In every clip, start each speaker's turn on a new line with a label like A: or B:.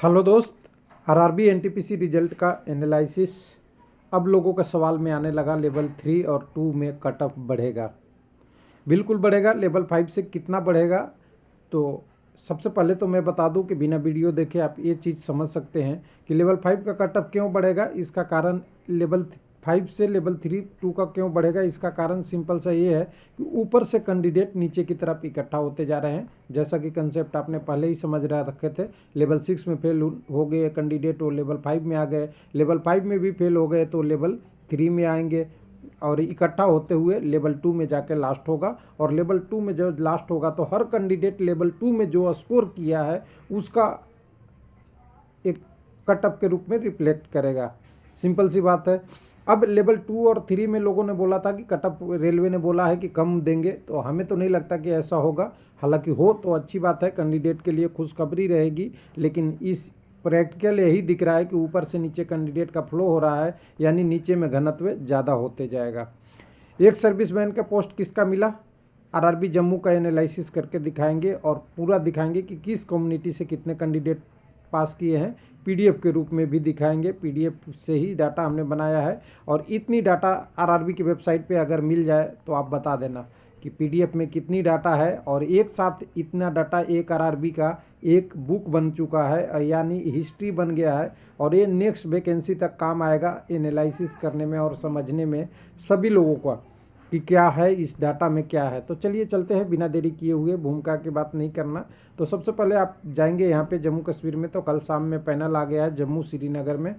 A: Hello दोस्त, RRB NTPC result का analysis. अब लोगों का सवाल में आने लगा, लेवल 3 और 2 में कट ऑफ बढ़ेगा? बिल्कुल बढ़ेगा। लेवल 5 से कितना बढ़ेगा? तो सबसे पहले तो मैं बता दूं कि बिना वीडियो देखे आप ये चीज़ समझ सकते हैं कि लेवल 5 का कट ऑफ क्यों बढ़ेगा। इसका कारण लेवल 5 से लेवल 3-2 का क्यों बढ़ेगा, इसका कारण सिंपल सा ये है कि ऊपर से कैंडिडेट नीचे की तरफ इकट्ठा होते जा रहे हैं। जैसा कि कंसेप्ट आपने पहले ही समझ रखे थे, लेवल 6 में फेल हो गए कैंडिडेट वो लेवल 5 में आ गए, लेवल 5 में भी फेल हो गए तो लेवल 3 में आएंगे और इकट्ठा होते हुए लेवल 2 में जाके लास्ट होगा। और लेवल 2 में जो लास्ट होगा तो हर कैंडिडेट लेवल 2 में जो स्कोर किया है उसका एक कट ऑफ के रूप में रिफ्लेक्ट करेगा। सिंपल सी बात है। अब लेवल 2 और 3 में लोगों ने बोला था कि कट ऑफ रेलवे ने बोला है कि कम देंगे, तो हमें तो नहीं लगता कि ऐसा होगा। हालांकि हो तो अच्छी बात है, कैंडिडेट के लिए खुशखबरी रहेगी, लेकिन इस प्रैक्टिकल यही दिख रहा है कि ऊपर से नीचे कैंडिडेट का फ्लो हो रहा है, यानी नीचे में घनत्व ज़्यादा होते जाएगा। एक सर्विसमैन का पोस्ट किसका मिला, आरआरबी जम्मू का एनालिसिस करके दिखाएंगे और पूरा दिखाएंगे कि किस कम्युनिटी से कितने कैंडिडेट पास किए हैं। पीडीएफ के रूप में भी दिखाएंगे, पीडीएफ से ही डाटा हमने बनाया है। और इतनी डाटा आरआरबी की वेबसाइट पे अगर मिल जाए तो आप बता देना कि पीडीएफ में कितनी डाटा है। और एक साथ इतना डाटा एक आरआरबी का एक बुक बन चुका है, यानी हिस्ट्री बन गया है। और ये नेक्स्ट वैकेंसी तक काम आएगा एनालिसिस करने में और समझने में सभी लोगों का कि क्या है इस डाटा में क्या है। तो चलिए चलते हैं बिना देरी किए हुए, भूमिका की बात नहीं करना। तो सबसे पहले आप जाएंगे यहाँ पे जम्मू कश्मीर में, तो कल शाम में पैनल आ गया है जम्मू श्रीनगर में।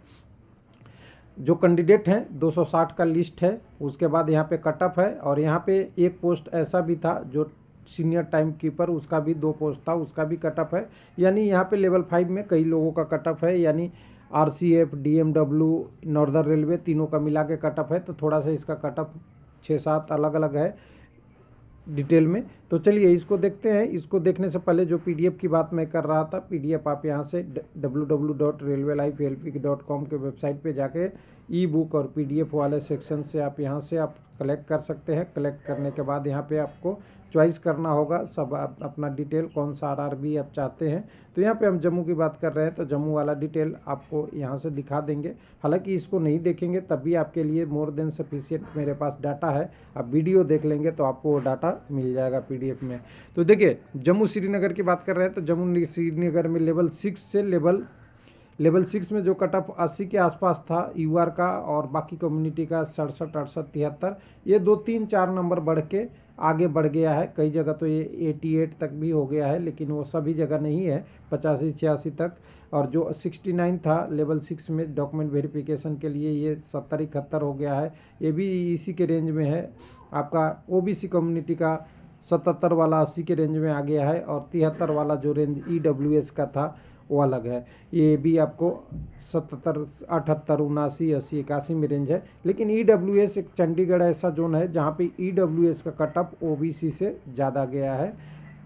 A: जो कैंडिडेट हैं 260 का लिस्ट है। उसके बाद यहाँ पे कट ऑफ है और यहाँ पे एक पोस्ट ऐसा भी था जो सीनियर टाइम कीपर, उसका भी 2 पोस्ट था, उसका भी कट ऑफ है। यानी यहाँ पे लेवल 5 में कई लोगों का कट ऑफ है, यानी आरसीएफ, डीएमडब्ल्यू, नॉर्दर्न रेलवे तीनों का मिला के कट ऑफ है। तो थोड़ा सा इसका कट ऑफ 6-7 अलग अलग है डिटेल में। तो चलिए इसको देखते हैं। इसको देखने से पहले जो पीडीएफ की बात मैं कर रहा था, पीडीएफ आप यहाँ से www.railwaylifeLP.com के वेबसाइट पे जाके ई बुक और पीडीएफ वाले सेक्शन से आप यहाँ से आप कलेक्ट कर सकते हैं। कलेक्ट करने के बाद यहाँ पे आपको चॉइस करना होगा सब अपना डिटेल, कौन सा आरआरबी आप चाहते हैं। तो यहाँ पे हम जम्मू की बात कर रहे हैं तो जम्मू वाला डिटेल आपको यहाँ से दिखा देंगे। हालांकि इसको नहीं देखेंगे तब भी आपके लिए मोर देन सफिशिएंट मेरे पास डाटा है। आप वीडियो देख लेंगे तो आपको वो डाटा मिल जाएगा पीडीएफ में। तो देखिए जम्मू श्रीनगर की बात कर रहे हैं तो जम्मू श्रीनगर में लेवल 6 से लेवल 6 में जो कट ऑफ 80 के आसपास था यूआर का, और बाकी कम्युनिटी का 67, 68, 73, ये 2-3-4 नंबर बढ़ के आगे बढ़ गया है। कई जगह तो ये 88 तक भी हो गया है, लेकिन वो सभी जगह नहीं है, 85-86 तक। और जो 69 था लेवल 6 में डॉक्यूमेंट वेरिफिकेशन के लिए, ये 70-71 हो गया है। ये भी इसी के रेंज में है। आपका ओबीसी कम्युनिटी का 77 वाला 80 के रेंज में आ गया है, और 73 वाला जो रेंज ईडब्ल्यूएस का था वो अलग है। ये भी आपको 77, 78, 79, 80, 81 में रेंज है। लेकिन ईडब्ल्यूएस एक चंडीगढ़ ऐसा जोन है जहाँ पे ईडब्ल्यूएस का कट ऑफ ओबीसी से ज़्यादा गया है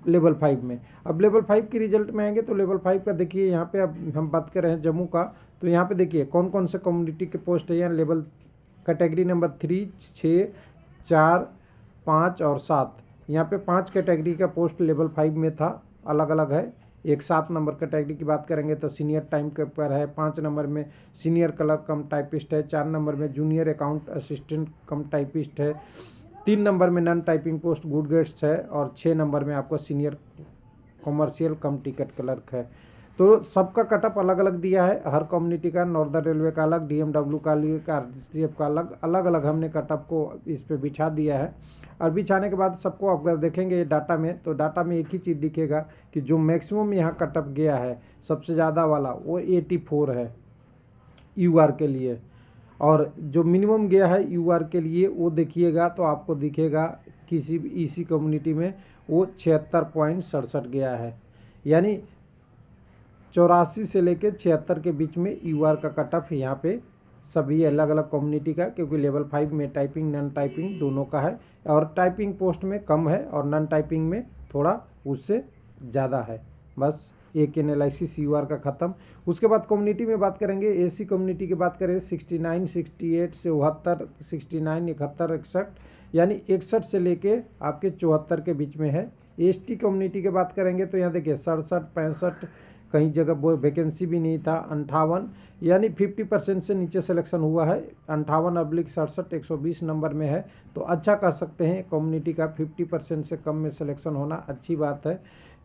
A: लेवल 5 में। अब लेवल 5 की रिजल्ट में आएंगे तो लेवल 5 का देखिए यहाँ पे, अब हम बात कर रहे हैं जम्मू का, तो यहाँ पे देखिए कौन कौन से कम्युनिटी के पोस्ट है। यहाँ लेवल कैटेगरी नंबर 3, 6, 4, 5 और 7, यहाँ पे 5 कैटेगरी का पोस्ट लेवल 5 में था, अलग अलग है। एक 7 नंबर कैटेगरी की बात करेंगे तो सीनियर टाइम कीपर है, 5 नंबर में सीनियर क्लर्क कम टाइपिस्ट है, 4 नंबर में junior account assistant cum typist है, 3 नंबर में non typing post good gets है, और 6 नंबर में आपको senior commercial cum ticket clerk है। तो सबका कटअप अलग अलग दिया है, हर कम्युनिटी का, नॉर्दर्न रेलवे का अलग, डीएमडब्ल्यू का अलग, आरसीएफ का अलग, अलग अलग हमने कटअप को इस पे बिछा दिया है। और बिछाने के बाद सबको अगर देखेंगे डाटा में, तो डाटा में एक ही चीज़ दिखेगा कि जो मैक्सिमम यहाँ कटअप गया है सबसे ज़्यादा वाला वो 84 है यूआर के लिए, और जो मिनिमम गया है यूआर के लिए वो देखिएगा तो आपको दिखेगा किसी भी इसी कम्युनिटी में वो 76.67 गया है। यानी 84 से लेकर 76 के बीच में यूआर का कट ऑफ यहाँ पे सभी अलग अलग कम्युनिटी का, क्योंकि लेवल 5 में टाइपिंग नॉन टाइपिंग दोनों का है, और टाइपिंग पोस्ट में कम है और नॉन टाइपिंग में थोड़ा उससे ज़्यादा है। बस एक एनालिसिस यूआर का ख़त्म। उसके बाद कम्युनिटी में बात करेंगे, एसी कम्युनिटी की बात करें 69, 68 से 72, 69, 71, 61, यानी 61 से लेके आपके 74 के बीच में है। एसटी कम्युनिटी की बात करेंगे तो यहाँ देखिए 67, 65, कहीं जगह वो वैकेंसी भी नहीं था। 58 यानी 50% से नीचे सिलेक्शन हुआ है। 58/67 120 नंबर में है, तो अच्छा कह सकते हैं कम्युनिटी का 50% से कम में सिलेक्शन होना अच्छी बात है।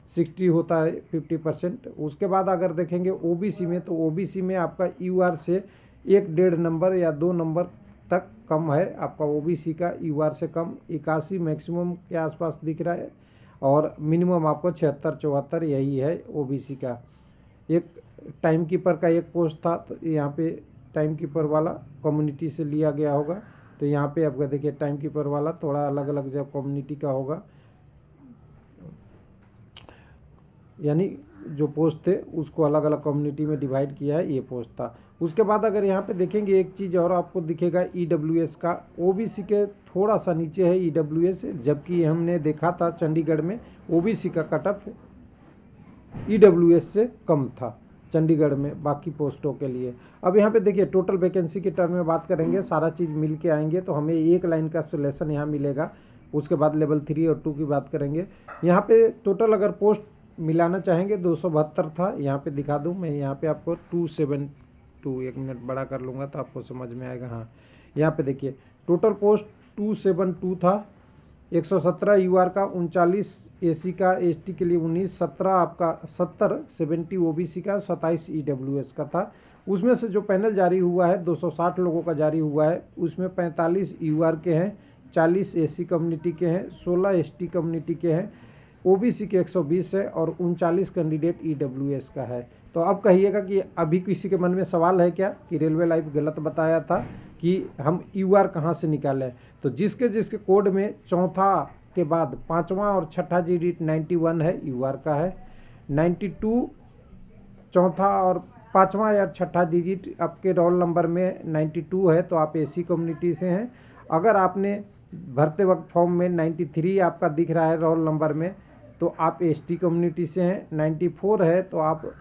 A: 60 होता है 50%। उसके बाद अगर देखेंगे ओबीसी में, तो ओबीसी में आपका यूआर से 1-1.5 नंबर या 2 नंबर तक कम है आपका ओबीसी का, यूआर से कम 81 मैक्सिमम के आसपास दिख रहा है, और मिनिमम आपको 76-74 यही है ओबीसी का। एक टाइम कीपर का एक पोस्ट था, तो यहाँ पे टाइम कीपर वाला कम्युनिटी से लिया गया होगा। तो यहाँ पे आपका देखिए टाइम कीपर वाला थोड़ा अलग अलग जब कम्युनिटी का होगा, यानी जो पोस्ट थे उसको अलग अलग कम्युनिटी में डिवाइड किया है, ये पोस्ट था। उसके बाद अगर यहाँ पे देखेंगे एक चीज़ और आपको दिखेगा ईडब्ल्यूएस का, ओबीसी के थोड़ा सा नीचे है ईडब्ल्यूएस, जबकि हमने देखा था चंडीगढ़ में ओबीसी का कट ऑफ ईडब्ल्यूएस से कम था चंडीगढ़ में बाकी पोस्टों के लिए। अब यहाँ पे देखिए टोटल वैकेंसी के टर्म में बात करेंगे, सारा चीज़ मिल के आएंगे तो हमें एक लाइन का सोल्यूशन यहाँ मिलेगा। उसके बाद लेवल 3 और 2 की बात करेंगे। यहाँ पे टोटल अगर पोस्ट मिलाना चाहेंगे 272 था, यहाँ पे दिखा दूँ मैं, यहाँ पे आपको 272, 1 मिनट बड़ा कर लूँगा तो आपको समझ में आएगा। हाँ, यहाँ पे देखिए टोटल पोस्ट 272 था, 117 यूआर का, 39 एसी का, एसटी के लिए 19, 17 आपका 70 ओबीसी का, 27 ईडब्ल्यूएस का था। उसमें से जो पैनल जारी हुआ है 260 लोगों का जारी हुआ है, उसमें 45 यूआर के हैं, 40 एसी कम्युनिटी के हैं, 16 एसटी कम्युनिटी के हैं, ओबीसी के 120 है और 39 कैंडिडेट ईडब्ल्यूएस का है। तो अब कहिएगा कि अभी किसी के मन में सवाल है क्या कि रेलवे लाइव गलत बताया था कि हम यूआर कहाँ से निकालें। तो जिसके जिसके कोड में चौथा के बाद पांचवा और छठा डिजिट 91 है, यूआर का है। 92 चौथा और पांचवा या छठा डिजिट आपके रोल नंबर में 92 है, तो आप एसी कम्युनिटी से हैं। अगर आपने भरते वक्त फॉर्म में 93 आपका दिख रहा है रोल नंबर में, तो आप एसटी कम्युनिटी से हैं। 94 है तो आप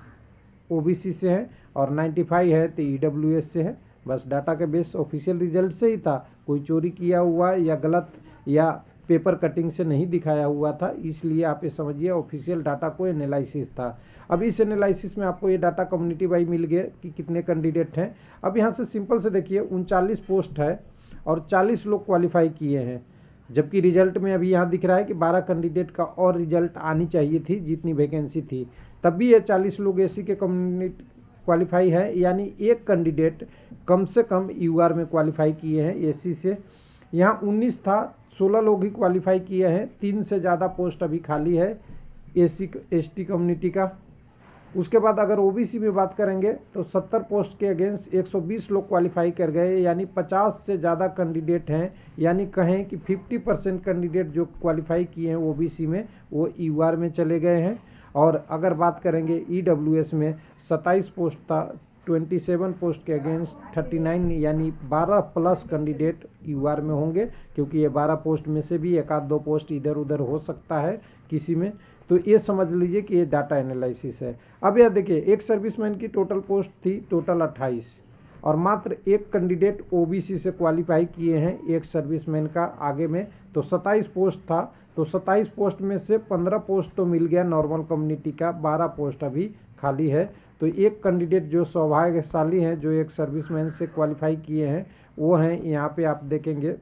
A: ओबीसी से हैं, और 95 है तो ईडब्ल्यूएस से है। बस डाटा के बेस ऑफिशियल रिजल्ट से ही था, कोई चोरी किया हुआ या गलत या पेपर कटिंग से नहीं दिखाया हुआ था, इसलिए आप ये समझिए ऑफिशियल डाटा को एनालिसिस था। अब इस एनालिसिस में आपको ये डाटा कम्युनिटी वाइज मिल गए कि कितने कैंडिडेट हैं। अब यहाँ से सिंपल से देखिए 39 पोस्ट है और 40 लोग क्वालिफाई किए हैं, जबकि रिजल्ट में अभी यहाँ दिख रहा है कि 12 कैंडिडेट का और रिजल्ट आनी चाहिए थी जितनी वैकेंसी थी, तब भी ये 40 लोग एसी के कम्युनिटी क्वालिफाई है, यानी एक कैंडिडेट कम से कम यूआर में क्वालिफाई किए हैं एसी से। यहाँ 19 था, 16 लोग ही क्वालिफाई किए हैं, 3 से ज़्यादा पोस्ट अभी खाली है एसी एसटी कम्युनिटी का। उसके बाद अगर ओबीसी में बात करेंगे तो 70 पोस्ट के अगेंस्ट 120 लोग क्वालिफाई कर गए, यानी 50 से ज़्यादा कैंडिडेट हैं, यानी कहें कि 50% कैंडिडेट जो क्वालिफाई किए हैं ओबीसी में वो यूआर में चले गए हैं। और अगर बात करेंगे ईडब्ल्यूएस में 27 पोस्ट था, 27 पोस्ट के अगेंस्ट 39 यानी 12 प्लस कैंडिडेट यूआर में होंगे, क्योंकि ये 12 पोस्ट में से भी एक आध दो पोस्ट इधर उधर हो सकता है किसी में। तो ये समझ लीजिए कि ये डाटा एनालिसिस है। अब यह देखिए एक सर्विसमैन की टोटल पोस्ट थी टोटल 28, और मात्र एक कैंडिडेट ओबीसी से क्वालिफाई किए हैं एक सर्विसमैन का आगे में, तो 27 पोस्ट था। तो 27 पोस्ट में से 15 पोस्ट तो मिल गया नॉर्मल कम्युनिटी का, 12 पोस्ट अभी खाली है। तो एक कैंडिडेट जो सौभाग्यशाली हैं जो एक सर्विसमैन से क्वालिफाई किए हैं वो हैं, यहाँ पे आप देखेंगे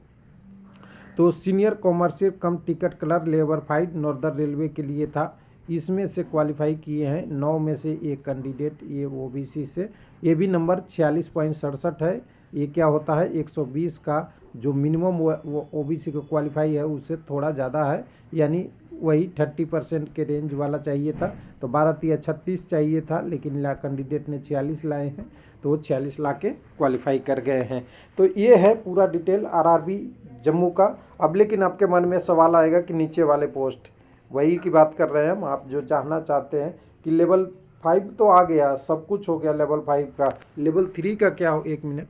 A: तो senior commercial cum ticket clerk labour fight northern railway के लिए था, इसमें से क्वालिफाई किए हैं 9 में से एक कैंडिडेट ये ओबीसी से। ये भी नंबर 46.67 है। ये क्या होता है 120 का जो मिनिमम वो ओबीसी को क्वालिफाई है उससे थोड़ा ज़्यादा है, यानी वही 30% के रेंज वाला चाहिए था। तो 12 36 चाहिए था, लेकिन कैंडिडेट ने 46 लाए हैं, तो वो 46 ला के क्वालिफाई कर गए हैं। तो ये है पूरा डिटेल आरआरबी जम्मू का। अब लेकिन आपके मन में सवाल आएगा कि नीचे वाले पोस्ट, वही की बात कर रहे हैं हम, आप जो जानना चाहते हैं कि लेवल 5 तो आ गया, सब कुछ हो गया लेवल 5 का, लेवल 3 का क्या हो, 1 मिनट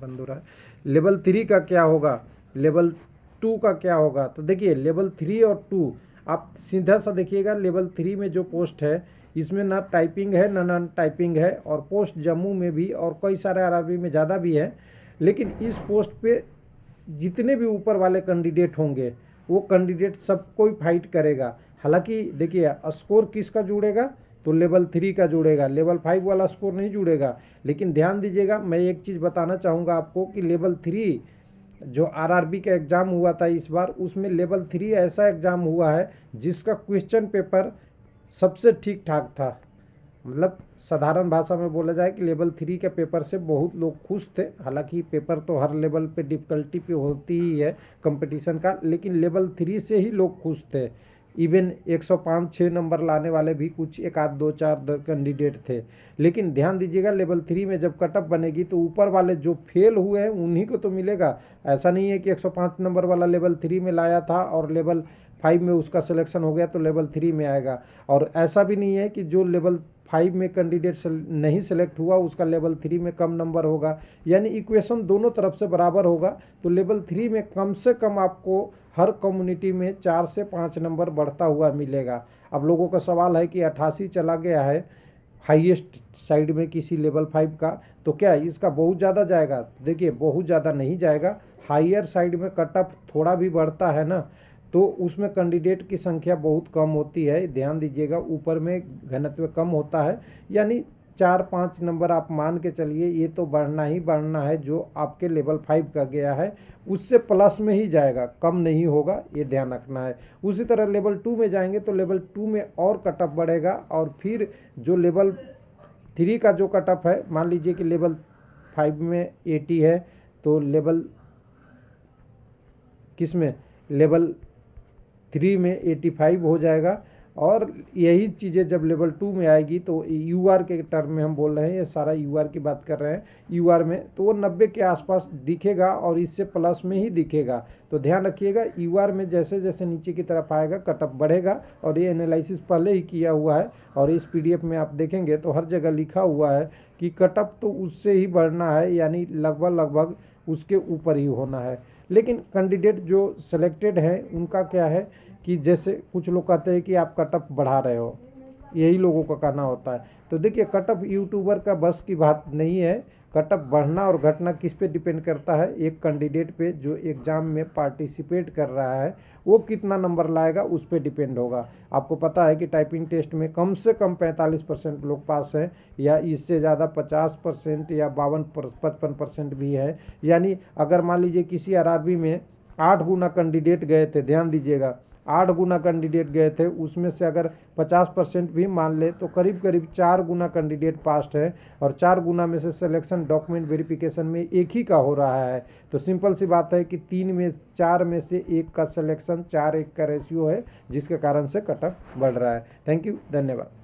A: बंद हो रहा है, लेवल 3 का क्या होगा, लेवल 2 का क्या होगा। तो देखिए लेवल 3 और 2 आप सीधा सा देखिएगा। लेवल 3 में जो पोस्ट है इसमें ना टाइपिंग है ना नॉन टाइपिंग है, और पोस्ट जम्मू में भी और कई सारे आरआरबी में ज़्यादा भी है, लेकिन इस पोस्ट पे जितने भी ऊपर वाले कैंडिडेट होंगे वो कैंडिडेट सब कोई फाइट करेगा। हालांकि देखिए स्कोर किसका जुड़ेगा, तो लेवल 3 का जुड़ेगा, लेवल 5 वाला स्कोर नहीं जुड़ेगा। लेकिन ध्यान दीजिएगा, मैं एक चीज़ बताना चाहूँगा आपको कि लेवल 3 जो आरआरबी का एग्ज़ाम हुआ था इस बार, उसमें लेवल 3 ऐसा एग्ज़ाम हुआ है जिसका क्वेश्चन पेपर सबसे ठीक ठाक था। मतलब साधारण भाषा में बोला जाए कि लेवल 3 के पेपर से बहुत लोग खुश थे। हालांकि पेपर तो हर लेवल पे डिफ़िकल्टी पे होती ही है कंपटीशन का, लेकिन लेवल 3 से ही लोग खुश थे। इवन 105-6 नंबर लाने वाले भी कुछ एक आध 2-4 कैंडिडेट थे। लेकिन ध्यान दीजिएगा, लेवल 3 में जब कटअप बनेगी तो ऊपर वाले जो फेल हुए हैं उन्हीं को तो मिलेगा। ऐसा नहीं है कि 105 नंबर वाला लेवल 3 में लाया था और लेवल 5 में उसका सिलेक्शन हो गया तो लेवल 3 में आएगा। और ऐसा भी नहीं है कि जो लेवल 5 में कैंडिडेट नहीं सिलेक्ट हुआ उसका लेवल 3 में कम नंबर होगा। यानी इक्वेशन दोनों तरफ से बराबर होगा। तो लेवल 3 में कम से कम आपको हर कम्युनिटी में 4 से 5 नंबर बढ़ता हुआ मिलेगा। अब लोगों का सवाल है कि 88 चला गया है हाईएस्ट साइड में किसी लेवल 5 का, तो क्या इसका बहुत ज़्यादा जाएगा? देखिए, बहुत ज़्यादा नहीं जाएगा। हायर साइड में कटअप थोड़ा भी बढ़ता है ना, तो उसमें कैंडिडेट की संख्या बहुत कम होती है। ध्यान दीजिएगा, ऊपर में घनत्व कम होता है। यानी 4-5 नंबर आप मान के चलिए, ये तो बढ़ना ही बढ़ना है। जो आपके लेवल 5 का गया है उससे प्लस में ही जाएगा, कम नहीं होगा, ये ध्यान रखना है। उसी तरह लेवल 2 में जाएंगे तो लेवल 2 में और कटअप बढ़ेगा। और फिर जो लेवल 3 का जो कटअप है, मान लीजिए कि लेवल 5 में 80 है तो लेवल किस में, लेवल 3 में 85 हो जाएगा। और यही चीज़ें जब लेवल 2 में आएगी तो यूआर के टर्म में हम बोल रहे हैं, ये सारा यूआर की बात कर रहे हैं। यूआर में तो वो 90 के आसपास दिखेगा और इससे प्लस में ही दिखेगा। तो ध्यान रखिएगा, यूआर में जैसे जैसे नीचे की तरफ आएगा कटअप बढ़ेगा। और ये एनालिसिस पहले ही किया हुआ है और इस पीडीएफ में आप देखेंगे तो हर जगह लिखा हुआ है कि कटअप तो उससे ही बढ़ना है, यानी लगभग उसके ऊपर ही होना है। लेकिन कैंडिडेट जो सिलेक्टेड हैं उनका क्या है कि जैसे कुछ लोग कहते हैं कि आप कटअप बढ़ा रहे हो, यही लोगों का कहना होता है। तो देखिए, कटअप यूट्यूबर का बस की बात नहीं है। कटअप बढ़ना और घटना किस पे डिपेंड करता है? एक कैंडिडेट पे जो एग्ज़ाम में पार्टिसिपेट कर रहा है वो कितना नंबर लाएगा उस पर डिपेंड होगा। आपको पता है कि टाइपिंग टेस्ट में कम से कम 45% लोग पास हैं, या इससे ज़्यादा 50% या 52-55% भी है। यानी अगर मान लीजिए किसी आरआरबी में 8 गुना कैंडिडेट गए थे, ध्यान दीजिएगा 8 गुना कैंडिडेट गए थे, उसमें से अगर 50% भी मान ले तो करीब करीब 4 गुना कैंडिडेट पास्ड है। और 4 गुना में से सिलेक्शन डॉक्यूमेंट वेरिफिकेशन में एक ही का हो रहा है। तो सिंपल सी बात है कि 4 में से 1 का सिलेक्शन 4-1 का रेशियो है, जिसके कारण से कटअप बढ़ रहा है। थैंक यू, धन्यवाद।